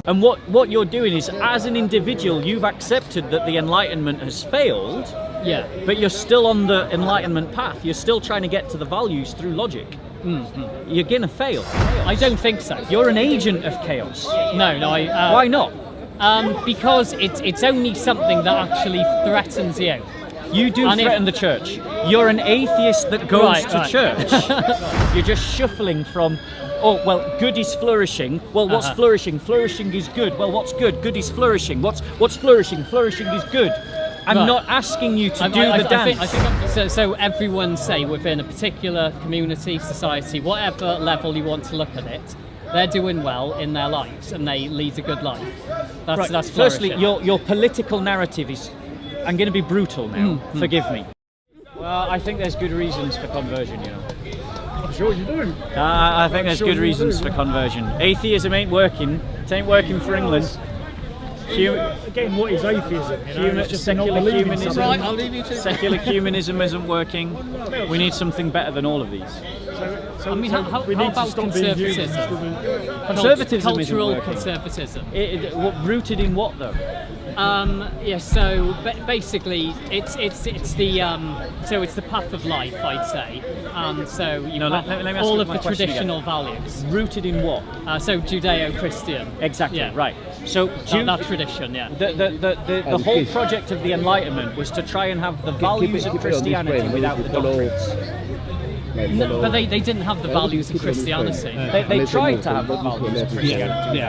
And what you're doing is, as an individual, you've accepted that the Enlightenment has failed. Yeah. But you're still on the Enlightenment path. You're still trying to get to the values through logic. Mm-hmm. You're gonna fail. I don't think so. You're an agent of chaos. No. Why not? Because it's only something that actually threatens you. You do threaten the church. You're an atheist that goes to church. You're just shuffling from, good is flourishing. Well, what's flourishing? Flourishing is good. Well, what's good? Good is flourishing. What's flourishing? Flourishing is good. I'm not asking you to do the dance. I think so everyone, say, within a particular community, society, whatever level you want to look at it, they're doing well in their lives and they lead a good life. That's Firstly, your political narrative is, I'm going to be brutal now, forgive me. Well, I think there's good reasons for conversion, you know. I'm sure you do. I think there's good reasons for conversion. Atheism ain't working. It ain't working for England. Again, what is atheism? It's just secular humanism. Right, I'll leave you to Secular humanism isn't working. We need something better than all of these. How about conservatism? Conservatism Cultural conservatism. Rooted in what though? So basically, it's the path of life, I'd say. So let me ask all you of the question traditional again. values. Rooted in what? So Judeo-Christian. Exactly. Yeah. Right. So that tradition, yeah. The whole project of the Enlightenment was to try and have the values of Christianity without the doctrines. No, but they didn't have the values of Christianity. They tried to have the values of Christianity.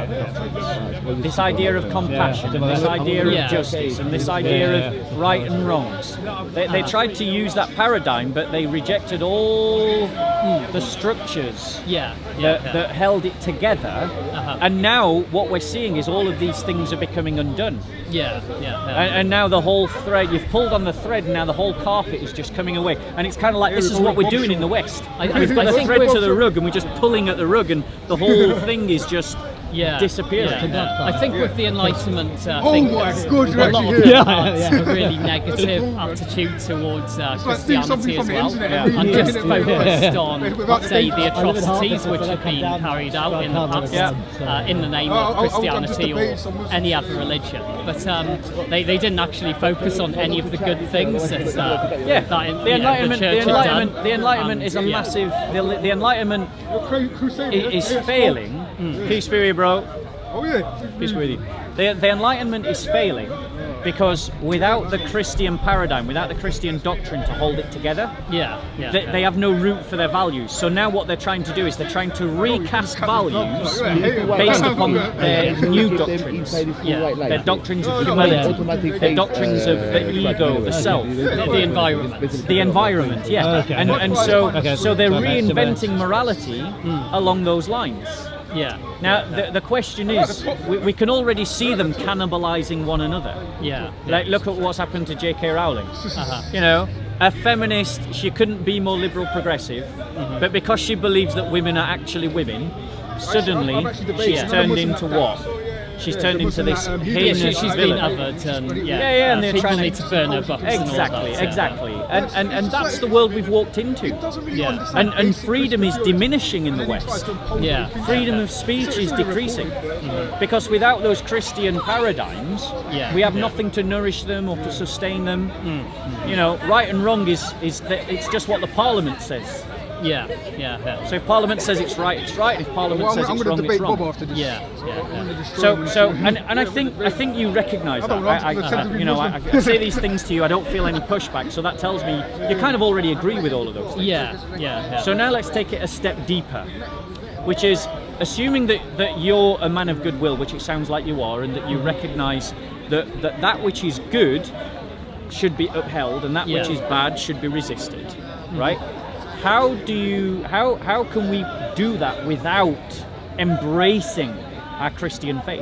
This idea of compassion, and this idea of justice, and this idea of right and wrongs. They tried to use that paradigm, but they rejected all the structures that held it together. And now what we're seeing is all of these things are becoming undone. And now the whole thread, you've pulled on the thread, and now the whole carpet is just coming away. And it's kind of like, this is what we're doing in the West. We've got the thread to the rug, and we're just pulling at the rug, and the whole thing is just disappearing. I think with the Enlightenment thing, God, a lot of people have a really negative attitude towards Christianity as well, and just focused on, say, the atrocities which have been carried out in the past in the name of Christianity or any other religion. But they didn't actually focus on any of the good things that the Enlightenment. the church had done. The Enlightenment is a massive. The Enlightenment is failing. Peace be with you, bro. Peace be with you. The Enlightenment is failing because without the Christian paradigm, without the Christian doctrine to hold it together, they have no root for their values. So now what they're trying to do is they're trying to recast values based upon their new doctrines. Their doctrines of humanity, their doctrines of the ego, the self, the environment. The environment, and so they're reinventing morality along those lines. Now the question is, we can already see them cannibalizing one another. Like, look at what's happened to J.K. Rowling. You know, a feminist, she couldn't be more liberal progressive, but because she believes that women are actually women, suddenly she's turned into what? She's turned into this heinous she's villain. been othered, and they're people trying need to burn her books. Exactly. And that's the world we've walked into. And freedom is diminishing in the West. Freedom of speech is decreasing. Because without those Christian paradigms, we have nothing to nourish them or to sustain them. You know, right and wrong is it's just what the Parliament says. So if Parliament says it's right, it's right. If Parliament says it's wrong, it's wrong. So I think you recognise that. I say these things to you. I don't feel any pushback. So that tells me you kind of already agree with all of those things. So now let's take it a step deeper, which is assuming that you're a man of goodwill, which it sounds like you are, and that you recognise that which is good should be upheld and that which is bad should be resisted, right? How can we do that without embracing our Christian faith?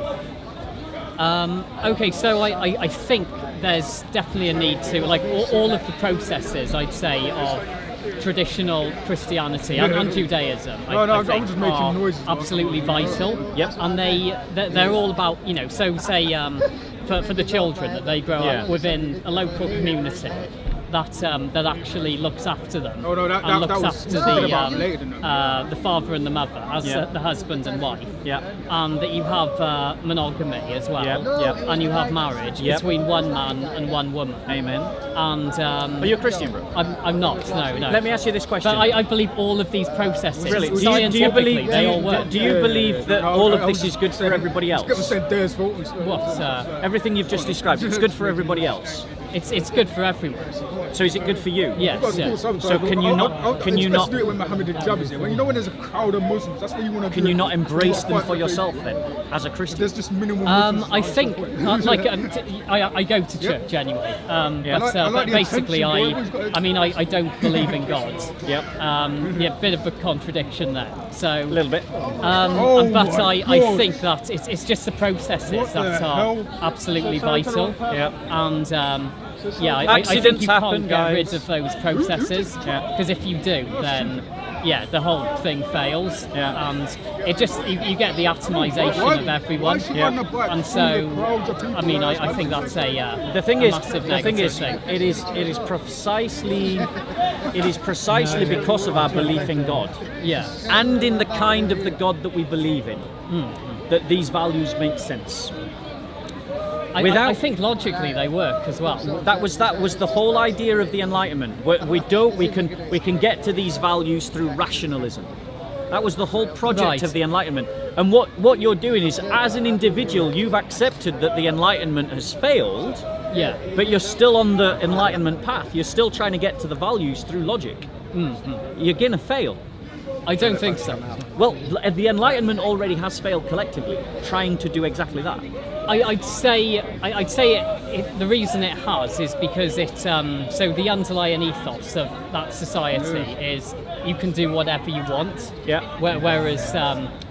So I think there's definitely a need to, like, all of the processes, I'd say, of traditional Christianity and Judaism, I think are absolutely vital. And they're all about, so say for the children that they grow up within a local community, that actually looks after them Oh, no, that looks was after talking about later, didn't it? the father and the mother as the husband and wife. Yeah. And that you have monogamy as well. Yeah. And you have marriage between one man and one woman. Amen. And Are you a Christian, bro? I'm not. No. Let me ask you this question. But I believe all of these processes, Really? scientifically, they all work. Do you believe that all of this is good for everybody else? What? Everything you've just described, it's good for everybody else. It's good for everyone. So is it good for you? Yes. Yeah. So can you not do it when Muhammad Jabba here? When you know when there's a crowd of Muslims, that's when you want to. Can you not embrace them for yourself then, as a Christian? There's just minimal. I think I go to church anyway. But basically I don't believe in God. Yep. Bit of a contradiction there. So A little bit. But I think that it's just the processes that are absolutely vital. Yeah. And I think Accidents you happen, can't get guys. rid of those processes, Yeah. because if you do, then the whole thing fails, Yeah. and it just you get the atomization of everyone, and so I think that's a The thing is, massive the thing negative is, thing. it is precisely because of our belief in God, and in the kind of the God that we believe in, that these values make sense. I think logically they work as well. That was the whole idea of the Enlightenment. We can get to these values through rationalism. That was the whole project of the Enlightenment. And what you're doing is, as an individual, you've accepted that the Enlightenment has failed. Yeah. But you're still on the Enlightenment path. You're still trying to get to the values through logic. You're gonna fail. I don't think so. Well, the Enlightenment already has failed collectively, trying to do exactly that. I'd say the reason it has is because so the underlying ethos of that society is you can do whatever you want. Yeah. Whereas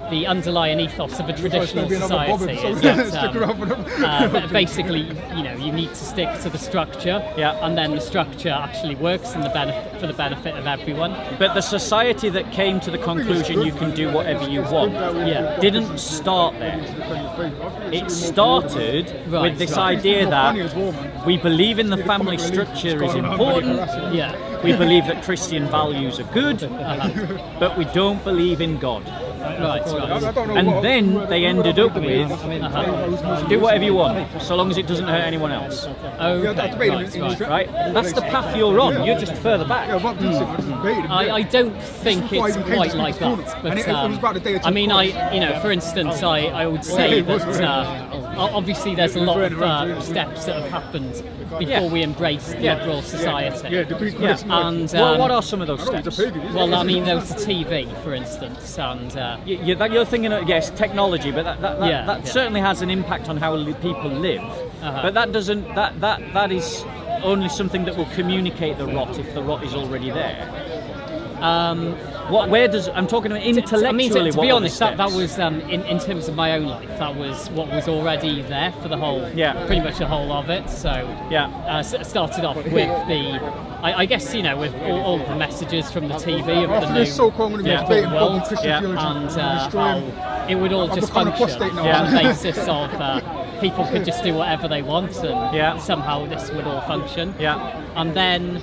the underlying ethos of a traditional society is that basically you need to stick to the structure. Yeah. And then the structure actually works for the benefit of everyone. But the society that came to the conclusion you can do whatever you want didn't start there. It started with this idea that we believe in the family structure is important. Yeah. We believe that Christian values are good, but we don't believe in God. Right. And then they ended up with do whatever you want, so long as it doesn't hurt anyone else. Okay. Right? That's the path you're on. You're just further back. I don't think it's quite like that. But for instance, I would say that obviously there's a lot of steps that have happened before we embraced liberal society. And what are some of those steps? Well, there was the TV, for instance, and you're thinking of, yes, technology, but that certainly has an impact on how people live. But that doesn't. That is only something that will communicate the rot if the rot is already there. I'm talking about intellectually. To be honest, that was in terms of my own life, that was what was already there for the whole, pretty much the whole of it. So started off with I guess with all of the messages from the TV of the new world, and how it would all just function on the basis of people could just do whatever they want, and somehow this would all function. And then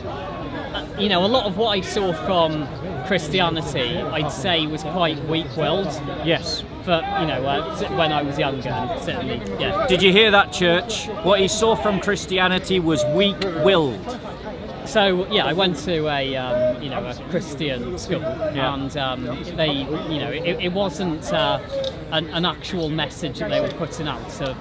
a lot of what I saw from Christianity, I'd say, was quite weak-willed. Yes. But when I was younger, and certainly, Did you hear that, church? What he saw from Christianity was weak-willed. So I went to a Christian school, and they it wasn't an actual message that they were putting out of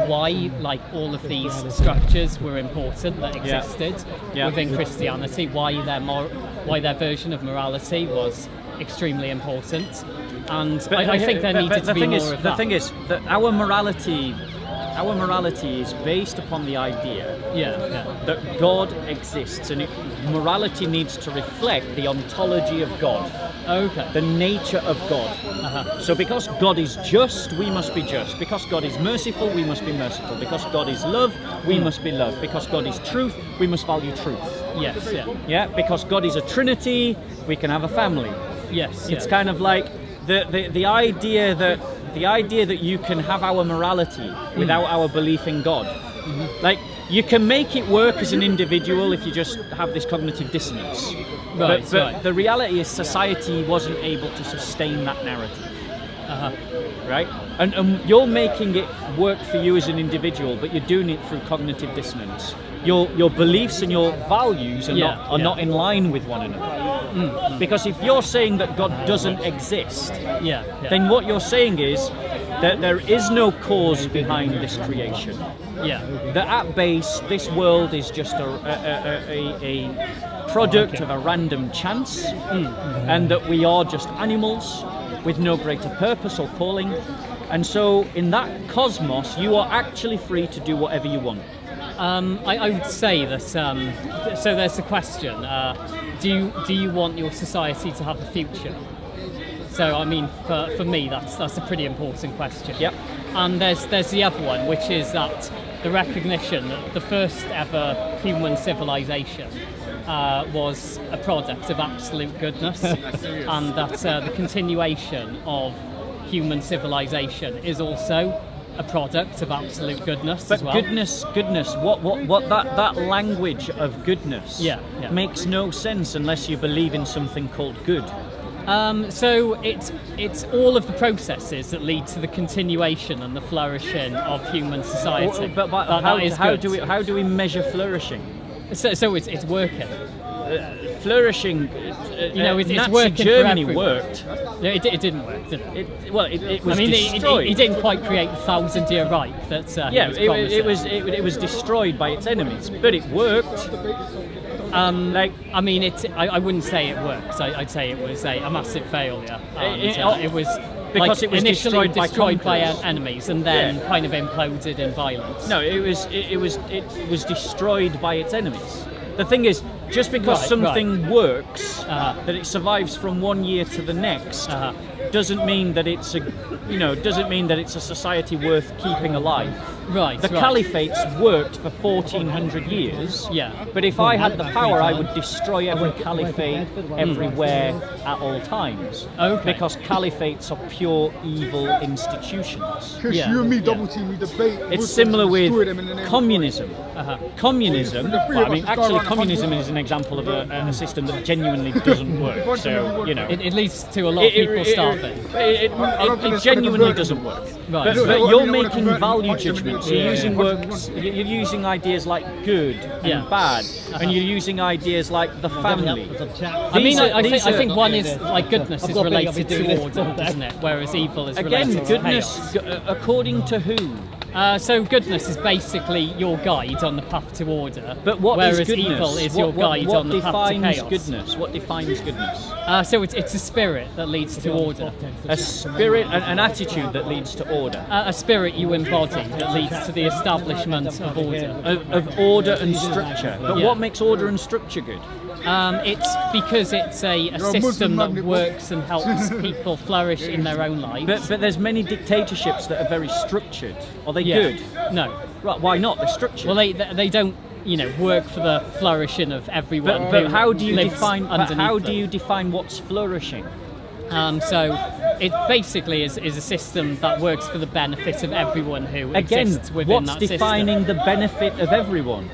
why all of these structures were important that existed within Christianity, why their version of morality was extremely important, and I think there needed to be more of that. The thing is that our morality is based upon the idea that God exists, and morality needs to reflect the ontology of God, the nature of God. So because God is just, we must be just. Because God is merciful, we must be merciful. Because God is love, we must be love. Because God is truth, we must value truth. Because God is a Trinity, we can have a family. It's kind of like the idea that you can have our morality without our belief in God. Like, You can make it work as an individual if you just have this cognitive dissonance. Right, But the reality is society wasn't able to sustain that narrative. Right? And you're making it work for you as an individual, but you're doing it through cognitive dissonance. Your beliefs and your values are not in line with one another. Because if you're saying that God doesn't exist, then what you're saying is that there is no cause behind this creation. That at base, this world is just a product of a random chance, and that we are just animals with no greater purpose or calling. And so in that cosmos, you are actually free to do whatever you want. I would say that, so there's the question, do you want your society to have a future? So I mean, for me, that's a pretty important question. Yep. And there's the other one, which is that the recognition that the first ever human civilization was a product of absolute goodness, and that the continuation of human civilization is also a product of absolute goodness as well. But goodness, what that language of goodness makes no sense unless you believe in something called good. So it's all of the processes that lead to the continuation and the flourishing of human society. But how do we measure flourishing? So it's working. Flourishing, it's Nazi working Germany for worked. No, it didn't work, did it? It was I mean, destroyed. he didn't quite create the 1,000-year Reich that it was destroyed by its enemies, but it worked. I mean, I wouldn't say it works. I'd say it was a massive failure. It was because it was initially destroyed by enemies and then kind of imploded in violence. No, it was destroyed by its enemies. The thing is, just because something works, that it survives from one year to the next, doesn't mean that it's a society worth keeping alive. Right. The caliphates worked for 1,400 years. But if I had the power, I would destroy every caliphate everywhere at all times. Okay. Because caliphates are pure evil institutions. Because you and me double team, we debate. It's similar with communism. Communism. Well, I mean, actually, communism is an example of a system that genuinely doesn't work. So it leads to a lot of people starving. It genuinely doesn't work. Right. But you're making value judgments. You're using words. You're using ideas like good and bad, and you're using ideas like the family. I think one is like goodness is related to order, isn't it? Whereas evil is related to chaos. According to who? So goodness is basically your guide on the path to order. But what whereas is goodness? evil is your guide on the path to chaos. Goodness? What defines goodness? So it's a spirit that leads to order. A spirit, an attitude that leads to order. A spirit you embody that leads to the establishment of order. Of order and structure. But what makes order and structure good? It's because it's a system that works and helps people flourish in their own lives. But there's many dictatorships that are very structured. Are they good? No. Right, why not? They're structured. Well, they don't, work for the flourishing of everyone. But how do you define what's flourishing? So it basically is a system that works for the benefit of everyone who exists within that system. What's defining the benefit of everyone?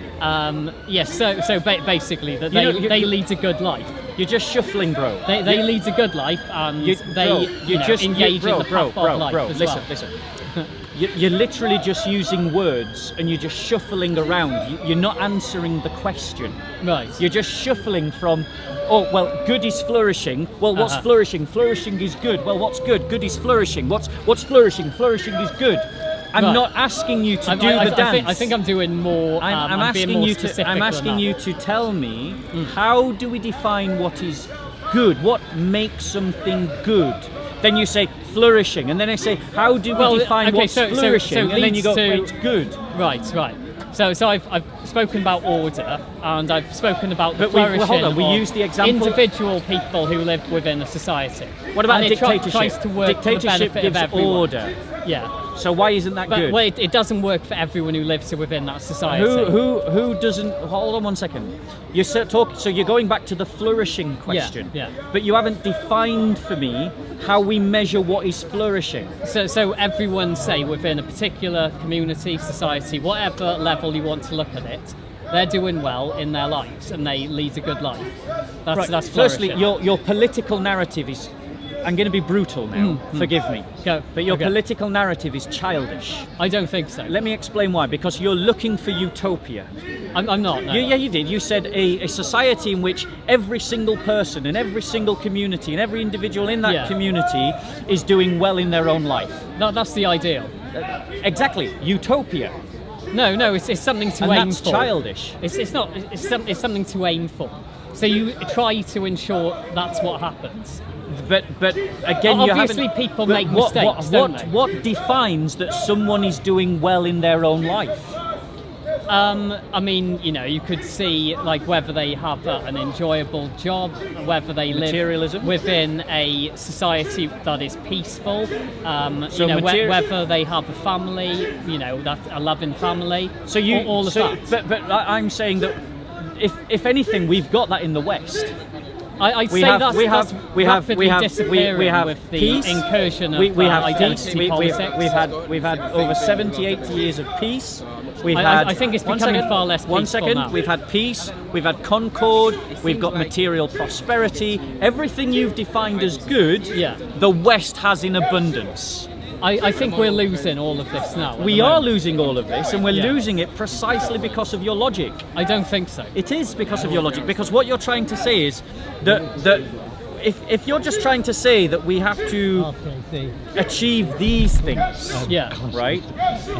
Yes, so basically that they lead a good life. You're just shuffling, bro. They lead a good life and engage in the path of life Listen. You're literally just using words and you're just shuffling around. You're not answering the question. Right. You're just shuffling from, good is flourishing. Well, what's flourishing? Flourishing is good. Well, what's good? Good is flourishing. What's flourishing? Flourishing is good. I'm not asking you to do the dance. I think I'm doing more. I'm asking you to tell me how do we define what is good? What makes something good? Then you say flourishing, and then I say, how do we define what's flourishing? And then you go, it's good. Right. So I've spoken about order, and I've spoken about the flourishing we use the example individual people who live within a society. What about and dictatorship? Tries to work Dictatorship for the benefit gives of everyone. order. Yeah. So why isn't that good? But it doesn't work for everyone who lives within that society. Who doesn't? Hold on one second. So you're going back to the flourishing question. Yeah. But you haven't defined for me how we measure what is flourishing. So everyone, say, within a particular community, society, whatever level you want to look at it, they're doing well in their lives and they lead a good life. That's Firstly, flourishing. your political narrative is. I'm going to be brutal now. Forgive me. Go. But your Okay. political narrative is childish. I don't think so. Let me explain why. Because you're looking for utopia. I'm not. No. You did. You said a society in which every single person and every single community and every individual in that community is doing well in their own life. That's the ideal. Exactly. Utopia. No, it's something to And aim that's for. childish. It's not. It's something to aim for. So you try to ensure that's what happens. But again, Obviously you haven't. people but make mistakes, don't they? What defines that someone is doing well in their own life? I mean, you could see like whether they have an enjoyable job, whether they Materialism? live within a society that is peaceful, So whether they have a family, that a loving family. So you all of that. But I'm saying that if anything, we've got that in the West. I'd say that's rapidly disappearing with the peace, incursion of we have identity peace, politics. we've had over 70, 80 years of peace. I think it's becoming far less One peaceful second, now. we've had peace, we've had concord, we've got material prosperity. Everything you've defined as good, the West has in abundance. I think we're losing all of this now. We are losing all of this, and we're losing it precisely because of your logic. I don't think so. It is because of your logic, because what you're trying to say is that if you're just trying to say that we have to achieve these things, right,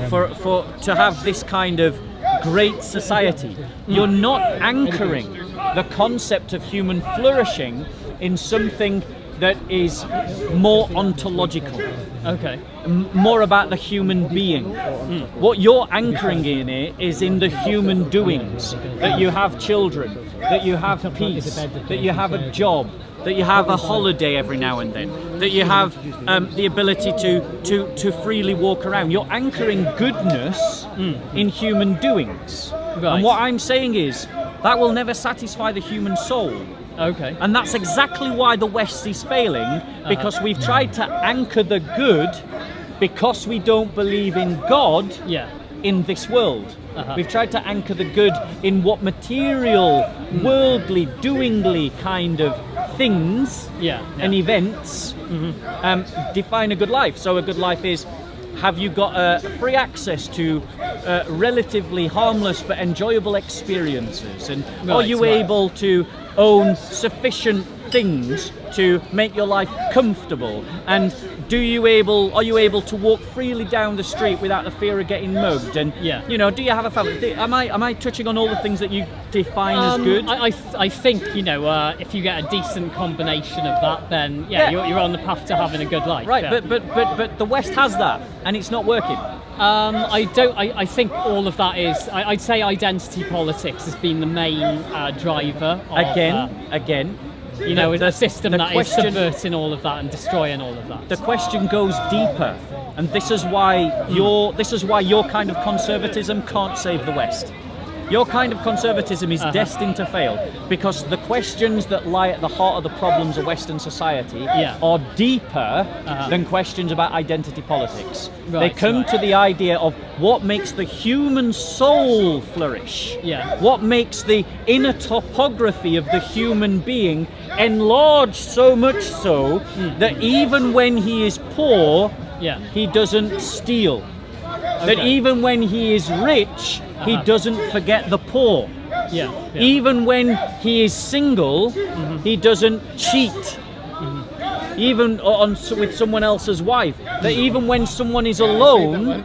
for to have this kind of great society, you're not anchoring the concept of human flourishing in something that is more ontological. Okay. More about the human being. What you're anchoring in it is in the human doings. That you have children, that you have peace, that you have a job, that you have a holiday every now and then, that you have the ability to freely walk around. You're anchoring goodness in human doings. Right. And what I'm saying is that will never satisfy the human soul. Okay. And that's exactly why the West is failing, because we've tried to anchor the good because we don't believe in God in this world. We've tried to anchor the good in what material, worldly, doingly kind of things and events define a good life. So a good life is, have you got free access to relatively harmless but enjoyable experiences? And are you able to own sufficient things to make your life comfortable? And are you able to walk freely down the street without the fear of getting mugged? And do you have a family? Am I touching on all the things that you define as good? I think if you get a decent combination of that, then you're on the path to having a good life. Right, but the West has that, and it's not working. I think all of that is. I'd say identity politics has been the main driver. Again. A system that is subverting all of that and destroying all of that. The question goes deeper, and this is why your kind of conservatism can't save the West. Your kind of conservatism is destined to fail, because the questions that lie at the heart of the problems of Western society are deeper than questions about identity politics. They come to the idea of what makes the human soul flourish. What makes the inner topography of the human being enlarge so much so that even when he is poor, he doesn't steal. That even when he is rich, he doesn't forget the poor. Even when he is single, he doesn't cheat. Even with someone else's wife. That even when someone is alone,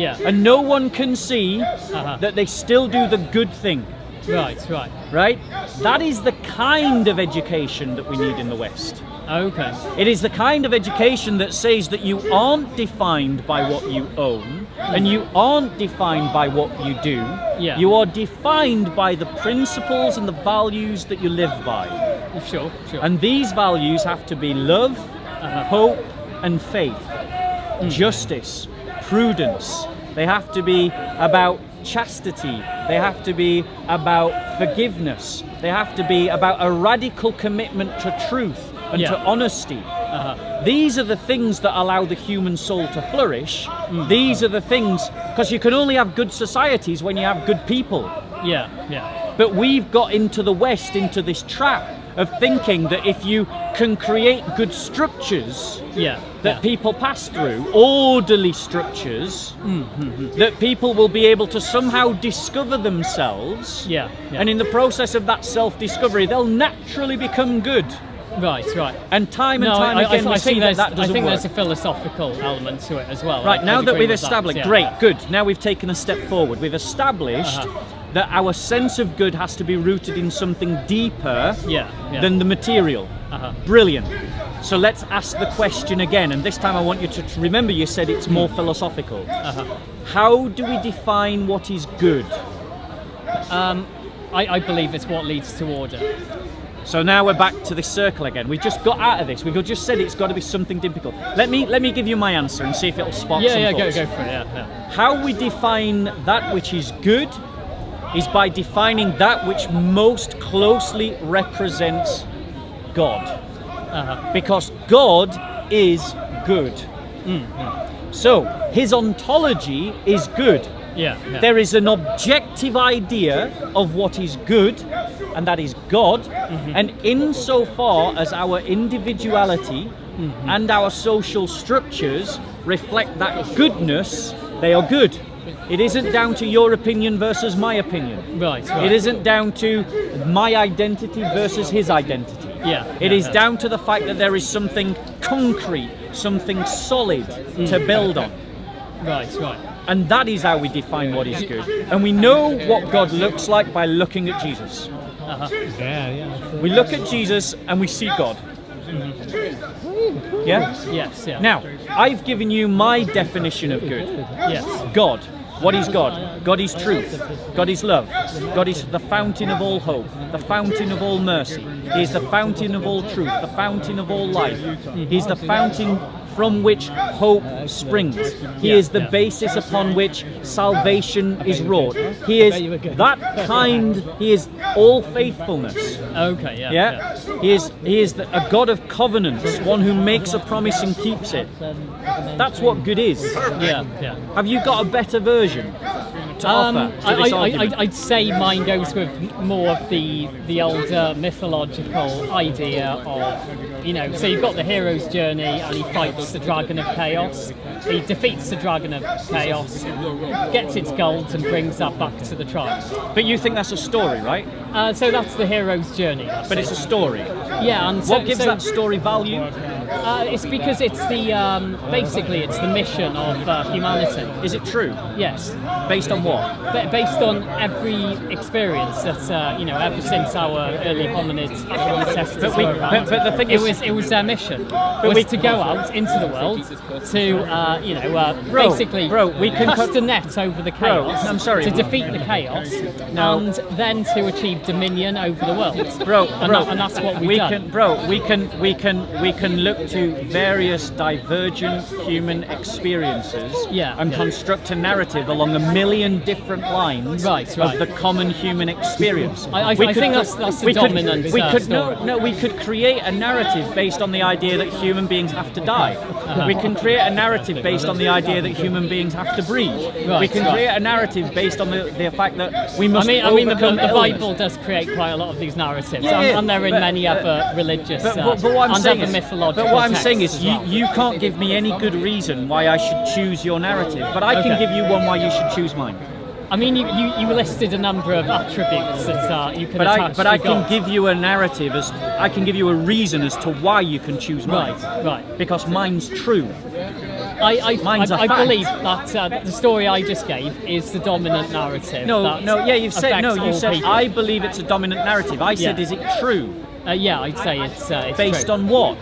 and no one can see, that they still do the good thing. Right? That is the kind of education that we need in the West. Okay. It is the kind of education that says that you aren't defined by what you own, and you aren't defined by what you do. You are defined by the principles and the values that you live by. Sure. And these values have to be love, hope and faith, justice, prudence. They have to be about chastity. They have to be about forgiveness. They have to be about a radical commitment to truth and to honesty. These are the things that allow the human soul to flourish. These are the things, because you can only have good societies when you have good people. But we've got into the West, into this trap of thinking that if you can create good structures that people pass through, orderly structures, that people will be able to somehow discover themselves, and in the process of that self-discovery, they'll naturally become good. Right. And time again, we see that doesn't work. I think there's a philosophical element to it as well. Right, now that we've established, good, now we've taken a step forward. We've established that our sense of good has to be rooted in something deeper than the material. Brilliant. So let's ask the question again, and this time I want you to remember you said it's more philosophical. How do we define what is good? I believe it's what leads to order. So now we're back to this circle again. We've just got out of this. We've just said it's got to be something difficult. Let me give you my answer and see if it'll spark some thoughts. Go for it. How we define that which is good is by defining that which most closely represents God. Because God is good. So his ontology is good. There is an objective idea of what is good, and that is God. And insofar as our individuality and our social structures reflect that goodness, they are good. It isn't down to your opinion versus my opinion. Right. It isn't down to my identity versus his identity. It is down to the fact that there is something concrete, something solid to build on. Right. And that is how we define what is good. And we know what God looks like by looking at Jesus. We look at Jesus and we see God. Yes. Now, I've given you my definition of good. God. What is God? God is truth. God is love. God is the fountain of all hope, the fountain of all mercy. He is the fountain of all truth, the fountain of all life. He is the fountain from which hope springs. He is the basis upon which salvation is wrought. He is that kind. He is all faithfulness. He is a God of covenants, one who makes a promise and keeps it. That's what good is. Have you got a better version to offer to this argument? I'd say mine goes with more of the older mythological idea of, so you've got the hero's journey and he fights the dragon of chaos. He defeats the dragon of chaos, gets its gold and brings that back to the tribe. But you think that's a story, right? So that's the hero's journey. But it's a story. And what gives that story value? It's because it's basically it's the mission of humanity. Is it true? Yes. Based on what? Based on every experience that ever since our early hominids ancestors were around. But the thing is, it was their mission. Was to go out into the world to basically cast a net over the chaos. I'm sorry. To defeat the chaos and then to achieve dominion over the world. And that's what we've done. We can look to various divergent human experiences and construct a narrative along a million different lines of the common human experience. I think that's the dominant story. We could create a narrative based on the idea that human beings have to die. We can create a narrative based on the idea that human beings have to breathe. We can create a narrative based on the fact that we must overcome the Bible does create quite a lot of these narratives, and they're in many other religious and other mythological But what I'm texts saying is, as well. you can't give me any good reason why I should choose your narrative, but I can give you one why you should choose mine. I mean, you listed a number of attributes that you can attach but to I can God. give you a narrative I can give you a reason as to why you can choose mine. Right. Because mine's true. I fact. believe that the story I just gave is the dominant narrative. You said I believe it's a dominant narrative. I said, is it true? I'd say it's based true. on what?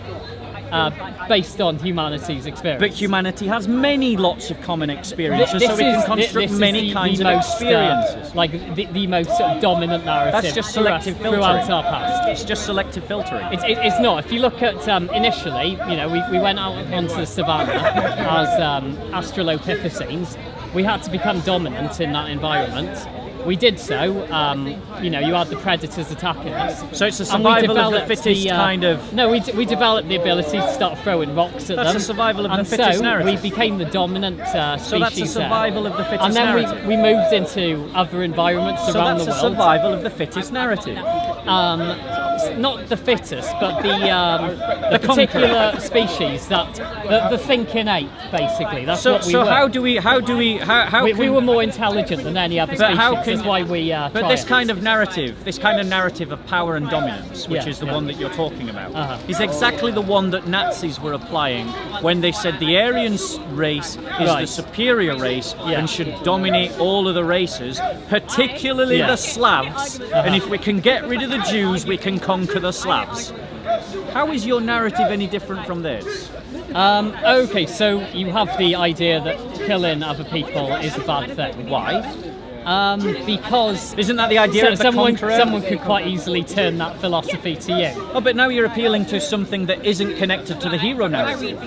based on humanity's experience. But humanity has lots of common experiences, This so we can is- construct this many is kinds the of most, experiences. like the most sort of dominant narrative That's just selective filtering. throughout our past. It's just selective filtering. It's not. If you look at initially, we went out onto the savannah as Australopithecines. We had to become dominant in that environment. We did so. You had the predators attacking us. So it's a And we survival of the developed fittest kind of... No, we developed the ability to start throwing rocks at them. That's a survival of the and fittest so narrative. we became the dominant species. So that's a survival there. of the fittest And then narrative. we moved into other environments So around that's the a world. survival of the fittest narrative. Not the fittest, but the conqueror. particular species that the thinking ape, basically. That's So what we so were. how we can, were more intelligent than any other But species. how can- That's why we. But this kind of narrative of power and dominance, which Yeah, is the yeah. one that you're talking about, Uh-huh. is exactly the one that Nazis were applying when they said the Aryan race is Right. the superior race Yeah. and should dominate all of the races, particularly Yeah. the Slavs. And if we can get rid of the Jews, we can conquer the Slavs. How is your narrative any different from theirs? Okay, so you have the idea that killing other people is a bad thing. Why? Because Isn't that the idea of the conqueror? someone could quite easily turn that philosophy to you. Oh, but now you're appealing to something that isn't connected to the hero narrative.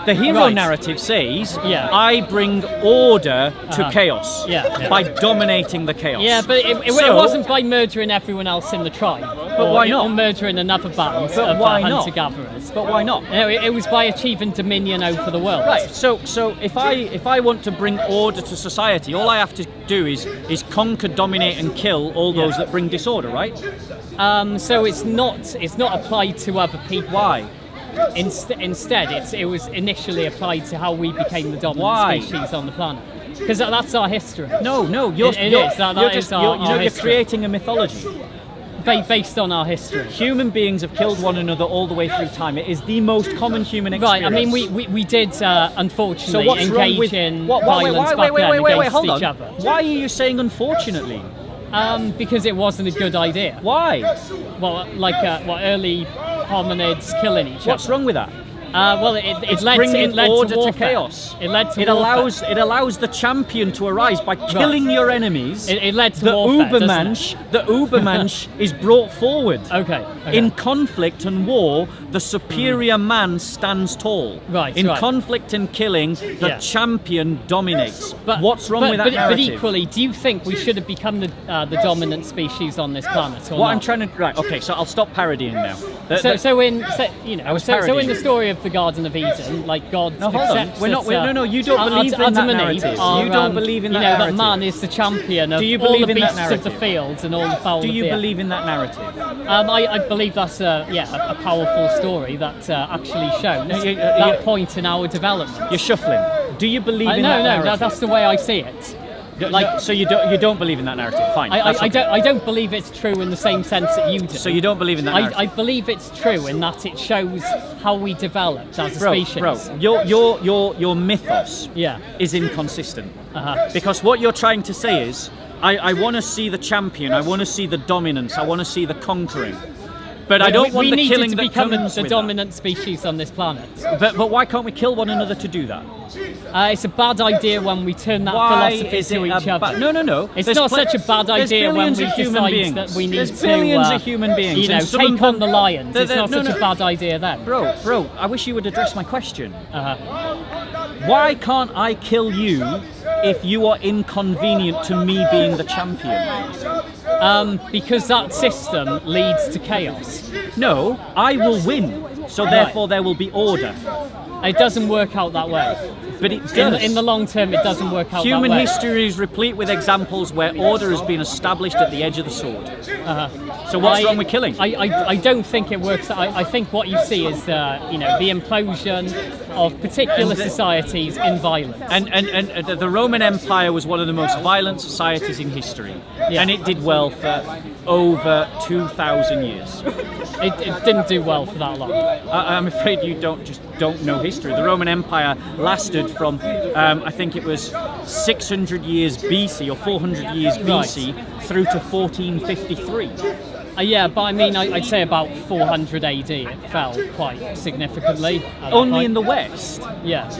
The hero Right. narrative says, Yeah. I bring order to chaos Yeah. by dominating the chaos. Yeah, but it So- wasn't by murdering everyone else in the tribe. But why not? Or murdering another band of why not? hunter-gatherers. But why not? No, it was by achieving dominion over the world. Right, so if I want to bring order to society, all I have to do is conquer, dominate and kill all those that bring disorder, right? So it's not applied to other people. Why? Instead, it was initially applied to how we became the dominant Why? species on the planet. Because that's our history. No, It is. That is our you're history. creating a mythology. Based on our history. Human beings have killed one another all the way through time. It is the most common human experience. Right, I mean, we did unfortunately what's wrong engage with in wait, violence back then against hold each on. other. Why are you saying unfortunately? Because it wasn't a good idea. Why? Well, like early hominids killing each What's other. wrong with that? Well, it led Bringing order to to warfare. chaos. It led to It warfare. allows the champion to arise by killing your enemies. It led to the warfare, doesn't Ubermensch is brought forward. Okay. In conflict and war, the superior man stands tall. Right, In right. conflict and killing, the Yeah. champion dominates. What's wrong with that but narrative? equally, do you think we should have become the dominant species on this planet? Or What not? I'm trying to okay, so I'll stop parodying now. So in was so in parodying. the story of the Garden of Eden, like God No, hold on. accepts We're not- that, no, you don't believe in Adam that and Eve narrative. are, You don't believe in that that narrative. man is the champion of Do you all believe the in that beasts of the narrative? fields and all the fowl Do of you the air. believe in that narrative? I believe that's a powerful story that actually shows you- that point in our development. You're shuffling. Do you believe in that No, narrative? that's the way I see it. So you don't believe in that narrative? Fine. that's okay. I don't believe it's true in the same sense that you do. So you don't believe in that narrative? I believe it's true in that it shows how we developed as a species. Bro, your mythos Yeah. is inconsistent. Uh-huh. Because what you're trying to say is, I want to see the champion, I want to see the dominance, I want to see the conquering. But I don't want we the needed killing to that become comes the with dominant species on this planet. that. But why can't we kill one another to do that? It's a bad idea when we turn that Why philosophy is to it each a other. No. It's There's not pl- such a bad there's idea when billions we of human decide beings. that we need There's to billions of human beings. and some take of them- on the lions. It's not no, such a bad idea then. Bro, I wish you would address my question. Uh-huh. Why can't I kill you if you are inconvenient to me being the champion? Because that system leads to chaos. No, I will win. So therefore there will be order. It doesn't work out that way. But it does. In the long term, it doesn't work out Human that way. history is replete with examples where order has been established at the edge of the sword. So what's wrong with killing? I don't think it works. I think what you see is the implosion of particular societies in violence. And the Roman Empire was one of the most violent societies in history. Yeah. And it did well for over 2,000 years. It didn't do well for that long. I'm afraid you don't know history. The Roman Empire lasted from, I think it was 600 years BC or 400 years BC through to 1453. Yeah, but I mean, I'd say about 400 AD it fell quite significantly. Only in the West. Yeah.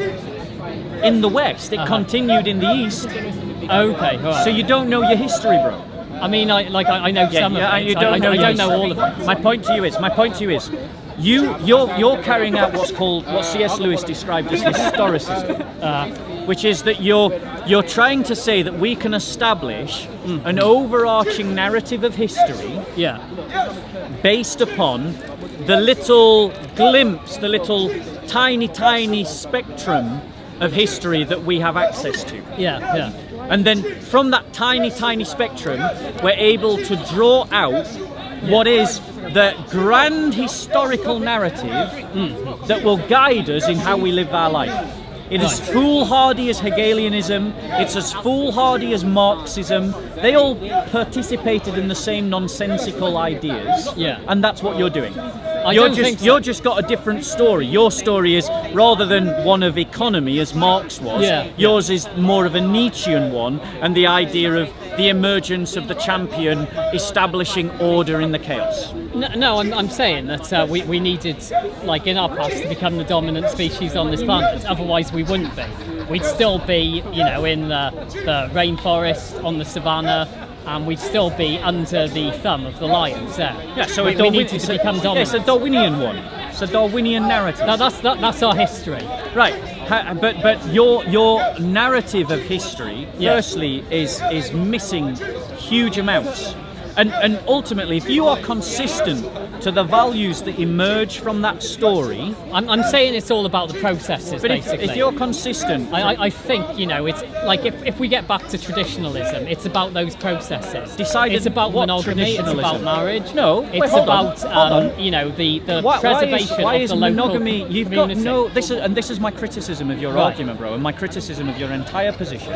In the West, it continued in the East. Okay. Right. So you don't know your history, bro. I mean, I know some of it. You don't I don't know all of it. My point to you is, you're carrying out what C.S. Lewis described as historicism, which is that you're trying to say that we can establish an overarching narrative of history, based upon the little glimpse, the little tiny spectrum of history that we have access to. Yeah. And then from that tiny spectrum, we're able to draw out what is the grand historical narrative that will guide us in how we live our life. It is foolhardy as Hegelianism, it's as foolhardy as Marxism. They all participated in the same nonsensical ideas, and that's what you're doing. You're just got a different story. Your story is, rather than one of economy as Marx was, yours is more of a Nietzschean one, and the idea of the emergence of the champion establishing order in the chaos. No, I'm saying that we needed, like in our past, to become the dominant species on this planet. Otherwise, we wouldn't be. We'd still be, in the rainforest, on the savannah, and we'd still be under the thumb of the lions there. Yeah, so we needed to become dominant. It's a Darwinian one. It's a Darwinian narrative. That's our history. Right, but your narrative of history, firstly, is missing huge amounts. And ultimately, if you are consistent to the values that emerge from that story... I'm saying it's all about the processes, but basically. If you're consistent... I think, it's like if we get back to traditionalism, it's about those processes. It's about monogamy, it's about marriage. No, it's about, the preservation why of is the monogamy, local you've community. got no... This is my criticism of your argument, bro, and my criticism of your entire position.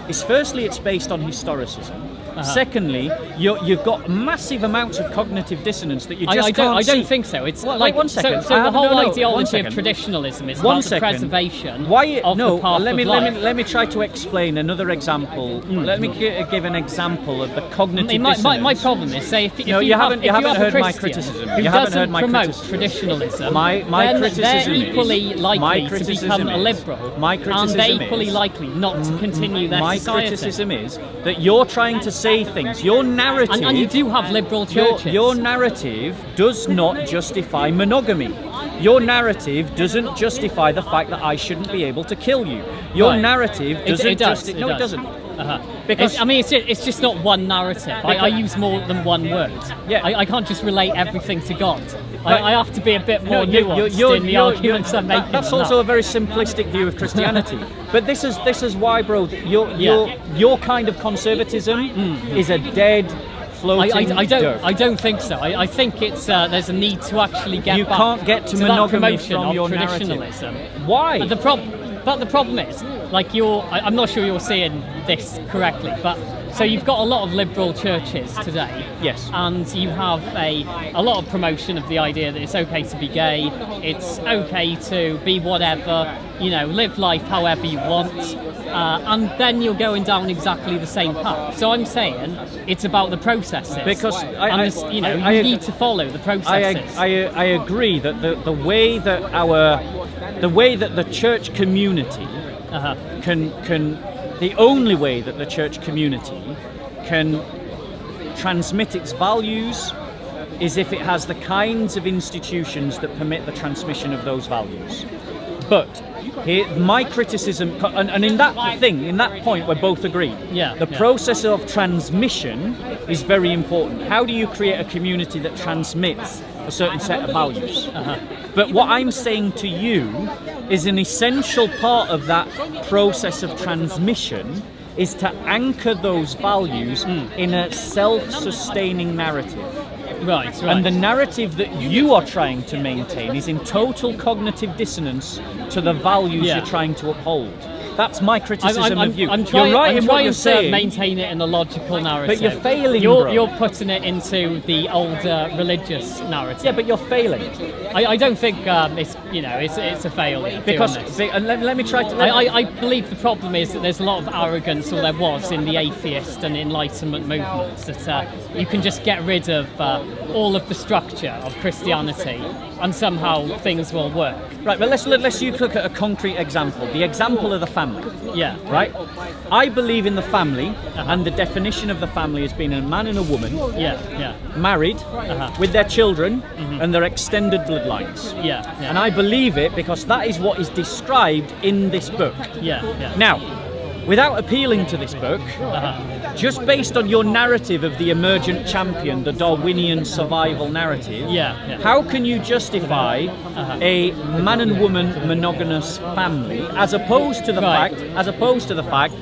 Is firstly, it's based on historicism. Secondly, you've got massive amounts of cognitive dissonance that you just can't I don't see. think so. It's like 1 second. So the whole ideology of traditionalism is about the preservation of the path let me of life. let me try to explain another example. Let me give an example of the cognitive dissonance. My problem is, say, if you haven't heard my Christian criticism. who You haven't heard doesn't my promote criticism. traditionalism, My then criticism they're equally is, likely to become a liberal, my and criticism they're equally is, likely not to continue their my society. criticism is that you're trying to say things. Your narrative, and you do have liberal churches. Your narrative does not justify monogamy. Your narrative doesn't justify the fact that I shouldn't be able to kill you. Your narrative doesn't. It does. No, it doesn't. Because it's just not one narrative. I use more than one word. Yeah. I can't just relate everything to God. I have to be a bit more nuanced in the arguments I'm making. That's also a very simplistic view of Christianity. But this is why, bro. Your kind of conservatism is a dead. I don't think so. I think it's there's a need to actually get you back can't get to monogamy from your traditionalism. Narrative. Why? But the problem is, like I'm not sure you're seeing this correctly, but so you've got a lot of liberal churches today. Yes. And you have a lot of promotion of the idea that it's okay to be gay, it's okay to be whatever, live life however you want, and then you're going down exactly the same path. So I'm saying it's about the processes. Because you need to follow the processes. I agree that the way that the church community the only way that the church community can transmit its values is if it has the kinds of institutions that permit the transmission of those values. But my criticism, and in that point we're both agreed. The process of transmission is very important. How do you create a community that transmits a certain set of values? But what I'm saying to you is an essential part of that process of transmission is to anchor those values in a self-sustaining narrative. Right. And the narrative that you are trying to maintain is in total cognitive dissonance to the values you're trying to uphold. That's my criticism of you. You're right in what you're saying. To maintain it in a logical narrative. But you're failing, You're putting it into the older religious narrative. Yeah, but you're failing. I don't think it's a failure. Because let me try to. I believe the problem is that there's a lot of arrogance, or there was, in the atheist and Enlightenment movements. That you can just get rid of all of the structure of Christianity, and somehow things will work. Right, but let's look at a concrete example. The example of the family. Yeah. Right? I believe in the family, and the definition of the family as being a man and a woman, married, with their children, and their extended bloodlines. Yeah. And I believe it because that is what is described in this book. Yeah. Now, without appealing to this book, just based on your narrative of the emergent champion, the Darwinian survival narrative, how can you justify a man and woman monogamous family as opposed to the fact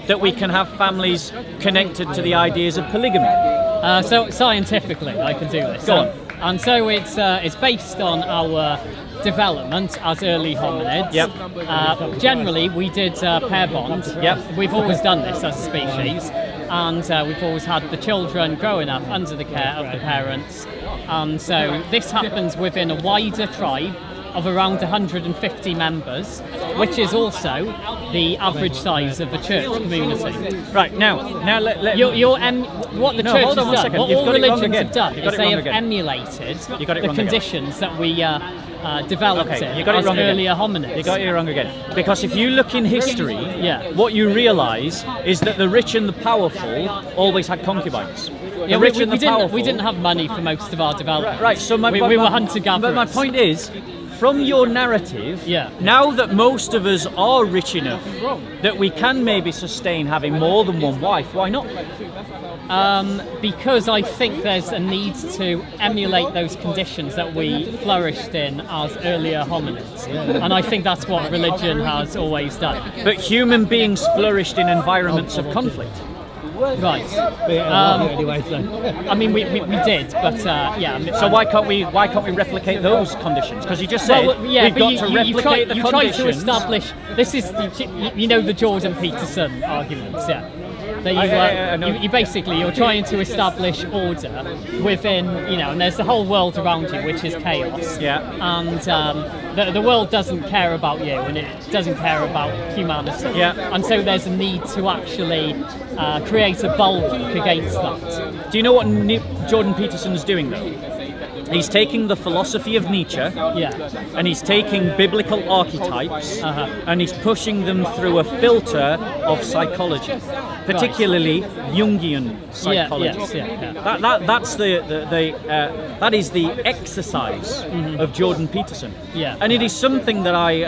that we can have families connected to the ideas of polygamy? So scientifically, I can do this. Go on. And so it's based on our development as early hominids. Generally, we did pair bond. We've always done this as a species, and we've always had the children growing up under the care of the parents. And so this happens within a wider tribe of around 150 members, which is also the average size of a church community. Right, now let what the church has done, what all religions have done, is they have emulated the conditions that we developed as earlier hominids. You got it wrong again. Because if you look in history, what you realise is that the rich and the powerful always had concubines. We didn't have money for most of our development. Right, so we were hunter-gatherers. But my point is, from your narrative, now that most of us are rich enough that we can maybe sustain having more than one wife, why not? Because I think there's a need to emulate those conditions that we flourished in as earlier hominids. And I think that's what religion has always done. But human beings flourished in environments of conflict. Right. I mean, we did, but So why can't we replicate those conditions? Because you just said we've got to replicate the conditions. You try to establish. This is the Jordan Peterson arguments, That you basically you're trying to establish order within, and there's the whole world around you, which is chaos. And the world doesn't care about you, and it doesn't care about humanity. And so there's a need to actually create a bulwark against that. Do you know what Jordan Peterson's doing though? He's taking the philosophy of Nietzsche, and he's taking biblical archetypes, and he's pushing them through a filter of psychology, particularly Jungian psychology. That is the exercise of Jordan Peterson, and it is something that I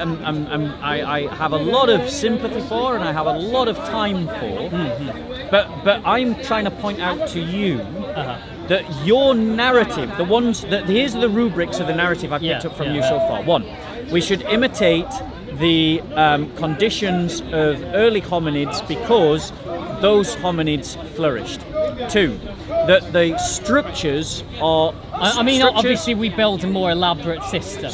have a lot of sympathy for, and I have a lot of time for. But I'm trying to point out to you. That your narrative, here's the rubrics of the narrative I've picked up from you so far. 1, we should imitate the conditions of early hominids because those hominids flourished. 2, that the structures are... obviously we build a more elaborate system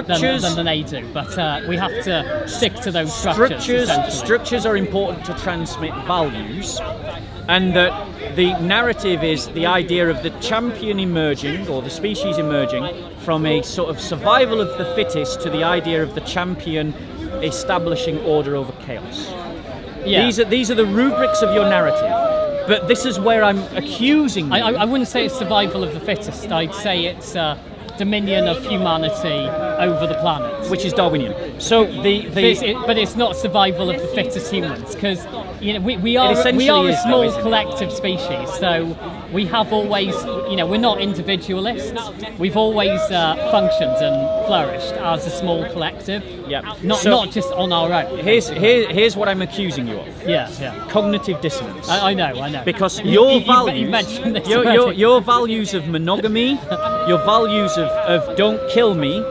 than they do, but we have to stick to those structures. Structures are important to transmit values, and that the narrative is the idea of the champion emerging, or the species emerging, from a sort of survival of the fittest to the idea of the champion establishing order over chaos. These are the rubrics of your narrative. But this is where I'm accusing you. I wouldn't say it's survival of the fittest. I'd say it's dominion of humanity over the planet, which is Darwinian. So but it's not survival of the fittest humans, because we are a small collective species. So we have always, we're not individualists. We've always functioned and flourished as a small collective. Not just on our own. Here's what I'm accusing you of. Cognitive dissonance. I know. Because your values, you mentioned this your values of monogamy, your values of don't kill me,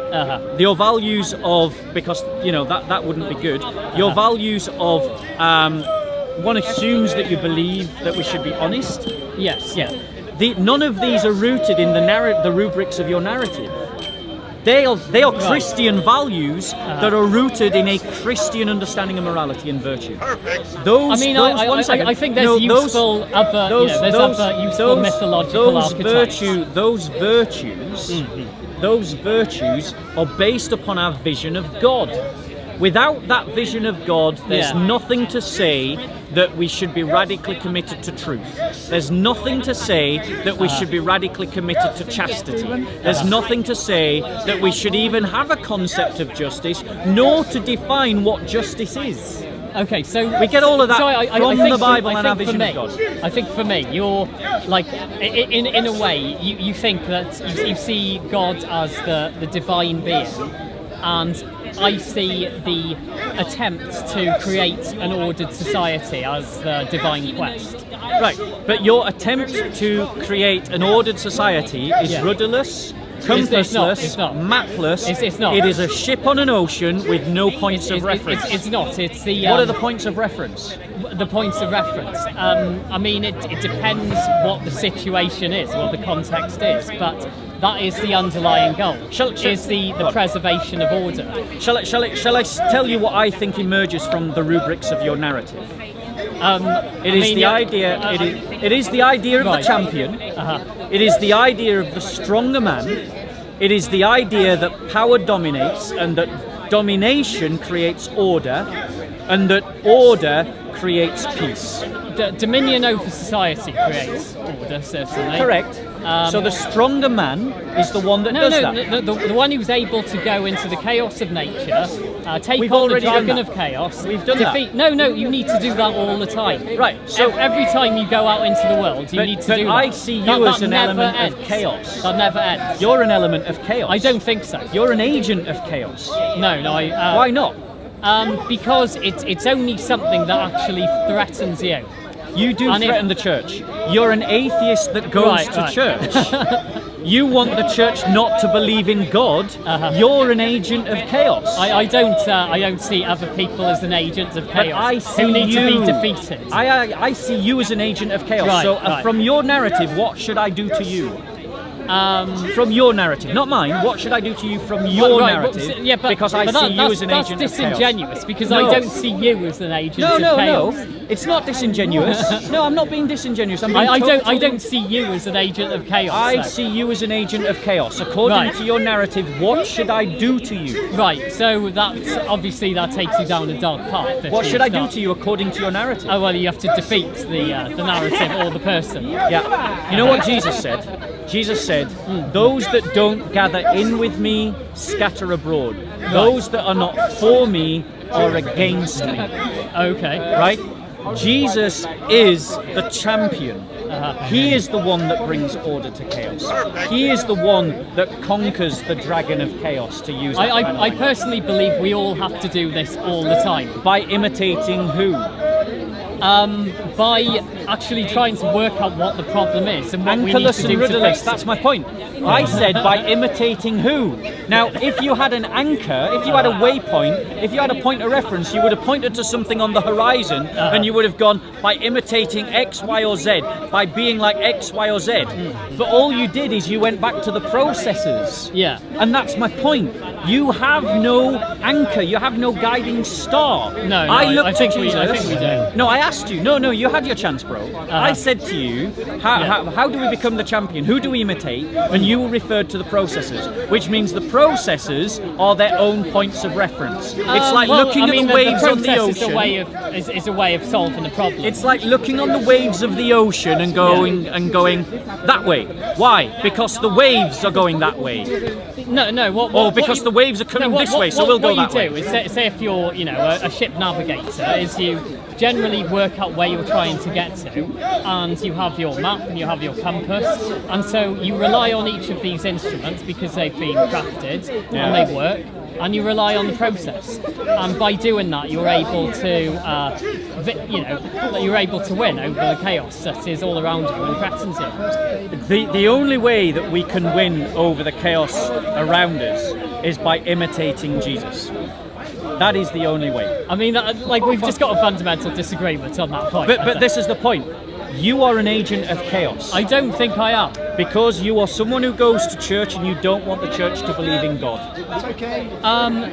your values of, because that wouldn't be good. Your values of one assumes that you believe that we should be honest. None of these are rooted in the rubrics of your narrative. They are Christian values that are rooted in a Christian understanding of morality and virtue. Perfect. I think there's useful mythological archetypes. Those virtues are based upon our vision of God. Without that vision of God, there's Yeah. nothing to say that we should be radically committed to truth. There's nothing to say that we should be radically committed to chastity. There's nothing to say that we should even have a concept of justice, nor to define what justice is. Okay, so We get all of that so from think the Bible I and our think for vision me, of God. I think for me, you're like in a way, you think that you see God as the divine being, and I see the attempt to create an ordered society as the divine quest. Right, but your attempt to create an ordered society is Yeah. rudderless, It's not, compassless, it's not. mapless. It's not. It is a ship on an ocean with no points of reference. It's not. It's the. What are the points of reference? The points of reference? I mean, it depends what the situation is, what the context is, but that is the underlying goal. Is the preservation of order. Shall I tell you what I think emerges from the rubrics of your narrative? It is the idea of Right. the champion. Uh-huh. It is the idea of the stronger man. It is the idea that power dominates and that domination creates order and that order creates peace. The dominion over society creates order, certainly. Correct. So the stronger man is the one that does that. The one who's able to go into the chaos of nature, take We've on the already done dragon that. of chaos. We've done that. defeat. No, you need to do that all the time. Right, so- every time you go out into the world, you need to but do that. I see you That as an never element ends. of chaos. That never ends. You're an element of chaos. I don't think so. You're an agent of chaos. No, Why not? Because it's only something that actually threatens you. You do And threaten the church. You're an atheist that goes to church. You want the church not to believe in God. You're an agent of chaos. I don't see other people as an agent of But chaos I see who need you. to be defeated. I see you as an agent of chaos. Right, so right. from your narrative, what should I do to you? From your narrative, not mine. What should I do to you from your narrative? Because I see you as an agent of That's chaos. disingenuous, because No. I don't see you as an agent No, of no, chaos. no. It's not disingenuous. No, I'm not being disingenuous. I'm being I totally... don't see you as an agent of chaos. I though. see you as an agent of chaos. According Right. to your narrative, what should I do to you? Right, so that's obviously that takes you down a dark path. What should I do to you according to your narrative? Oh well, you have to defeat the narrative or the person. Yeah. You know what Jesus said? Jesus said, those that don't gather in with me scatter abroad. Those that are not for me are against me. Okay. Right? Jesus is the champion. He is the one that brings order to chaos. He is the one that conquers the dragon of chaos, to use that kind of I language. personally believe we all have to do this all the time. By imitating who? By actually trying to work out what the problem is and what we need Anchorless to and do to rudderless, fix that's it. my point. I said by imitating who? Now, if you had an anchor, if you had a waypoint, if you had a point of reference, you would have pointed to something on the horizon and you would have gone by imitating X, Y, or Z, by being like X, Y, or Z. But all you did is you went back to the processes. Yeah. And that's my point. You have no anchor, you have no guiding star. No, I looked I think at we Jesus. do. No, I asked you. No, you had your chance, bro. I said to you, how do we become the champion? Who do we imitate? And you referred to the processes, which means the processes are their own points of reference. It's like looking at the waves on the ocean. Is a way of solving the problem. It's like looking on the waves of the ocean and going that way. Why? Because the waves are going that way. Because the waves are coming this way, so we'll go that way. What you do is say if you're, a ship navigator, is you generally work out where you're trying to get to, and you have your map and you have your compass, and so you rely on each of these instruments because they've been crafted and they work. And you rely on the process, and by doing that, you're able to, you're able to win over the chaos that is all around you and threatens you. The only way that we can win over the chaos around us is by imitating Jesus. That is the only way. I mean, we've just got a fundamental disagreement on that point. But this is the point. You are an agent of chaos. I don't think I am. because you are someone who goes to church and you don't want the church to believe in God?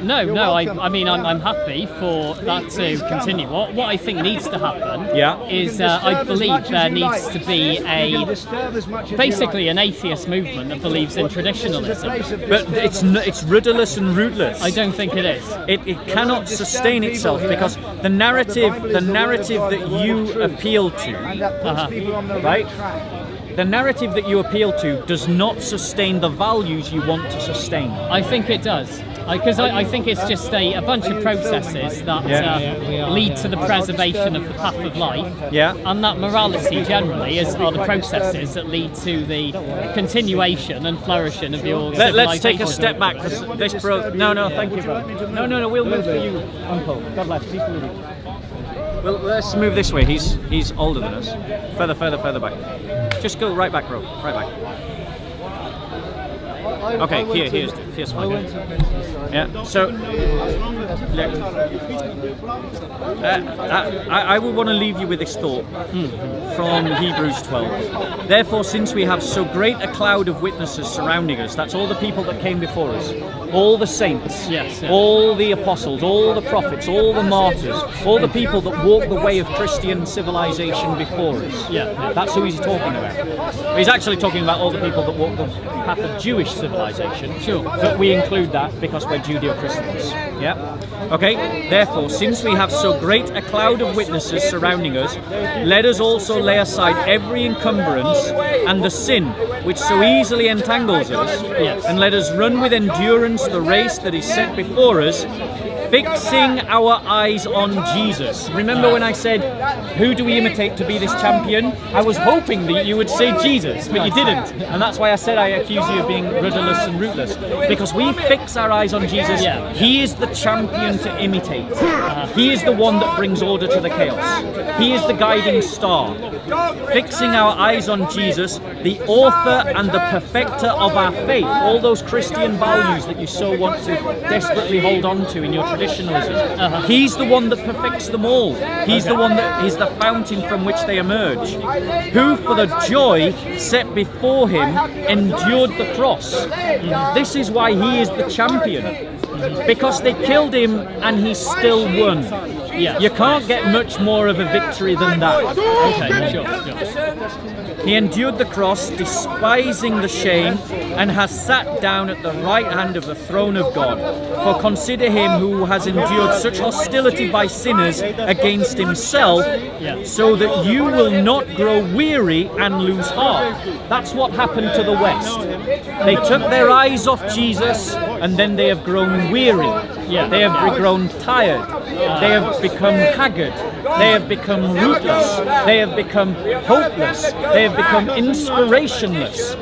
No. I mean, I'm happy for that to continue. What I think needs to happen is I believe there needs to be basically an atheist movement that believes in traditionalism. But it's rudderless and rootless. I don't think it is. It cannot sustain itself because the narrative that you appeal to, right? The narrative that you appeal to does not sustain the values you want to sustain. I think it does. Because I think it's just a bunch of processes that lead to the preservation of the path of life. Yeah. And that morality generally are the processes that lead to the continuation and flourishing of your civilization. Let's take a step back. This bro. No, thank you, bro. No, we'll move for you, Uncle. God bless. Peace be with you. Well, let's move this way. He's older than us. Further back. Just go right back, bro. Right back. Okay, here's fine. Yeah. So, I would want to leave you with this thought from Hebrews 12. Therefore, since we have so great a cloud of witnesses surrounding us, that's all the people that came before us, all the saints, all the apostles, all the prophets, all the martyrs, all the people that walked the way of Christian civilization before us. Yeah. That's who he's talking about. He's actually talking about all the people that walked the path of Jewish civilization. Sure. But we include that because we're Judeo-Christians. Yeah? Okay? Therefore, since we have so great a cloud of witnesses surrounding us, let us also lay aside every encumbrance and the sin which so easily entangles us, and let us run with endurance the race that is set before us, fixing our eyes on Jesus. Remember when I said, who do we imitate to be this champion? I was hoping that you would say Jesus, but you didn't. And that's why I said I accuse you of being rudderless and rootless. Because we fix our eyes on Jesus. He is the champion to imitate. He is the one that brings order to the chaos. He is the guiding star. Fixing our eyes on Jesus, the author and the perfecter of our faith. All those Christian values that you so want to desperately hold on to in your traditionalism. He's the one that perfects them all. He's the one that is the fountain from which they emerge. Who, for the joy set before him, endured the cross. This is why he is the champion. Because they killed him and he still won. You can't get much more of a victory than that. Okay, sure. He endured the cross, despising the shame, and has sat down at the right hand of the throne of God. For consider him who has endured such hostility by sinners against himself, so that you will not grow weary and lose heart. That's what happened to the West. They took their eyes off Jesus, and then they have grown weary. They have grown tired. They have become haggard. They have become rootless. They have become hopeless. They have become inspirationless.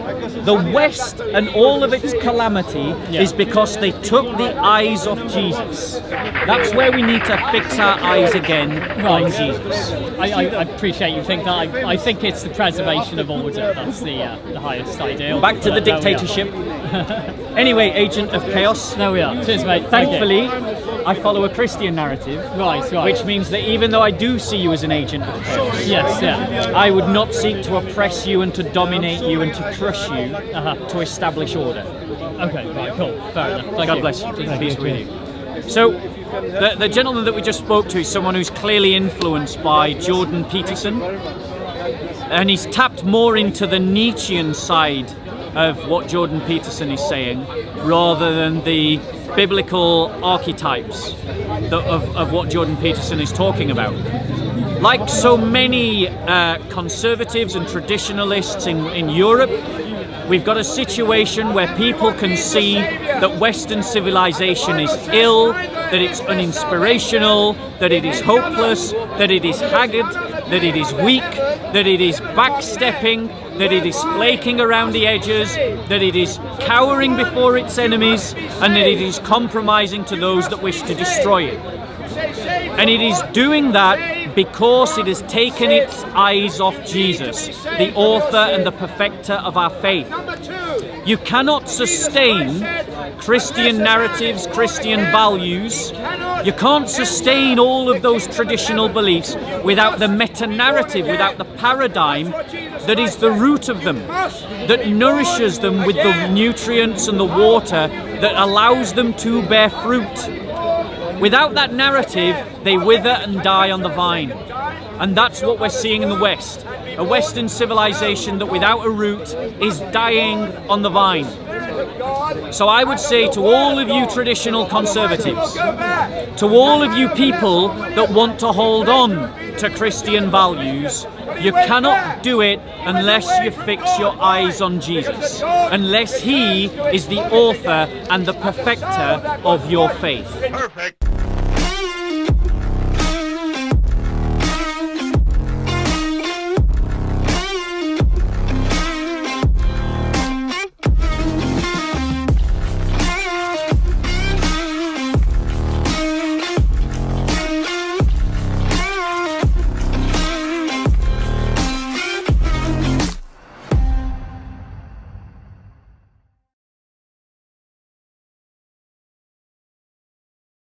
The West and all of its calamity is because they took the eyes off Jesus. That's where we need to fix our eyes again on Jesus. I appreciate you think that. I think it's the preservation of order. That's the highest ideal. Back to the dictatorship. Anyway, agent of chaos. There we are. Cheers, mate. Thankfully, I follow a Christian narrative, right. Which means that even though I do see you as an agent of chaos, I would not seek to oppress you and to dominate you and to crush you to establish order. Okay, right, cool. Fair enough. God bless you. Peace with you. So, the gentleman that we just spoke to is someone who's clearly influenced by Jordan Peterson, and he's tapped more into the Nietzschean side of what Jordan Peterson is saying rather than the biblical archetypes of what Jordan Peterson is talking about. Like so many conservatives and traditionalists in Europe, we've got a situation where people can see that Western civilization is ill, that it's uninspirational, that it is hopeless, that it is haggard, that it is weak, that it is backstepping, that it is flaking around the edges, that it is cowering before its enemies, and that it is compromising to those that wish to destroy it. And it is doing that because it has taken its eyes off Jesus, the author and the perfecter of our faith. You cannot sustain Christian narratives, Christian values. You can't sustain all of those traditional beliefs without the meta-narrative, without the paradigm that is the root of them, that nourishes them with the nutrients and the water that allows them to bear fruit. Without that narrative, they wither and die on the vine. And that's what we're seeing in the West. A Western civilization that without a root is dying on the vine. So I would say to all of you traditional conservatives, to all of you people that want to hold on to Christian values, you cannot do it unless you fix your eyes on Jesus, unless he is the author and the perfecter of your faith. Perfect.